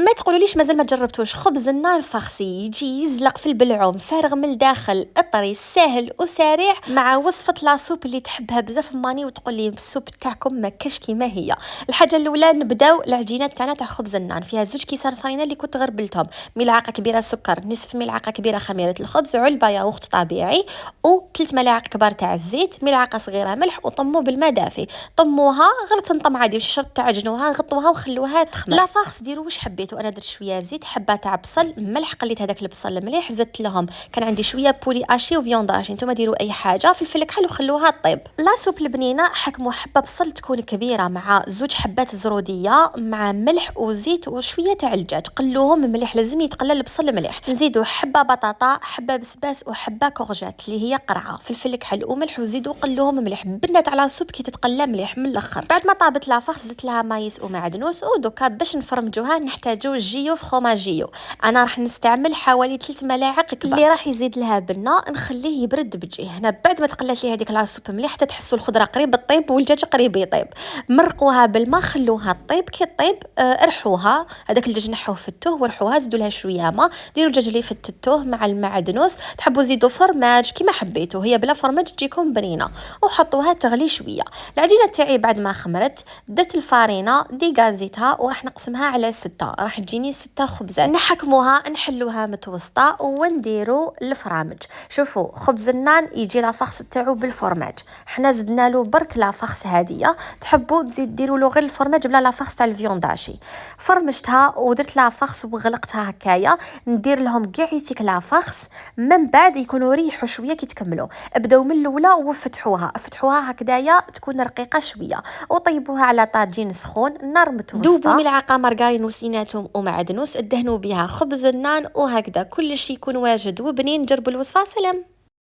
ما تقولوليش مازال ما جربتوش خبز النار فخسي يجي يزلق في البلعوم فارغ من الداخل اطري سهل وسريع مع وصفه لاصوب اللي تحبها بزاف ماني وتقول لي السوب تاعكم ما كاش كيما هي. الحاجه الاولى نبداو العجينه تاعنا تاع خبز النار فيها 2 كيسان فرينه اللي كنت غربلتهم، ملعقه كبيره سكر، نصف ملعقه كبيره خميره الخبز، علبه ياغورت طبيعي و3 ملاعق كبار تاع الزيت، ملعقه صغيره ملح وطموا بالماء دافي. طموها غير تنطم عادي ماشي شرط تعجنوها، غطوها وخلوها تخمر. لا فاخس ديروا واش حبيتوا، انا درت شويه زيت، حبه تاع بصل، ملح، قليت هذاك البصل مليح، زدت لهم كان عندي شويه بولي اشي وفيوند اشي، نتوما ديروا اي حاجه، فلفل كحل وخلوها طيب. لا سوب البنينه حكموا حبه بصل تكون كبيره مع 2 حبات زروديه مع ملح وزيت وشويه تاع الدجاج، قلوهم مليح لازم يتقلى البصل مليح. نزيدوا حبه بطاطا، حبه بسباس وحبه كورجات اللي هي قرعه، فلفل كحل وملح وزيدوا قلوهم مليح. بنات على سوب كي تتقلى مليح من الاخر. بعد ما طابت لافخ زدت لها مايس ومعدنوس، ودوكا باش نفرمجوها نحتاجو جيو فخوماجيو. انا راح نستعمل حوالي 3 ملاعق كبار. اللي راح يزيد لها بنه نخليه يبرد بتجي هنا. بعد ما تقلات لي هذيك لاصوب مليح حتى تحسوا الخضره قريب تطيب والدجاج قريب يطيب، مرقوها بالماء خلوها طيب. كي طيب ارحوها، هذاك الدجاج نحوه فتوه ورحوها، زيدوا لها شويه ماء، ديروا الدجاج اللي فتتوه مع المعدنوس، تحبوا زيدوا فرماج كيما حبيتوا، هي بلا فرماج تجيكم بنينه، وحطوها تغلي شويه. العجينه تاعي بعد ما خمرت درت الفارينه ديغازيتها وراح نقسمها على 6، راح تجيني 6 خبزات. نحكموها نحلوها متوسطه ونديروا الفرامج. شوفوا خبز النان يجي لافخس تاعو بالفرماج، حنا زدنا له برك لافخس هاديه، تحبوا تزيد ديروا له غير الفرماج بلا لافخس تاع الفيونداشي. فرمجتها ودرت لافخس وغلقتها هكايا. ندير لهم كاع يتيك لافخس من بعد يكونوا ريحوا شويه كي تكملوا. ابداو من الاولى وفتحوها هكذايا تكون رقيقه شويه، وطيبوها على طاجين سخون نار متوسطه. دوبوا ملعقه مارغرين وسيناتهم ومعدنوس، ادهنوا بها خبز النان، وهكذا كل شيء يكون واجد وبنين. جربوا الوصفه. سلام.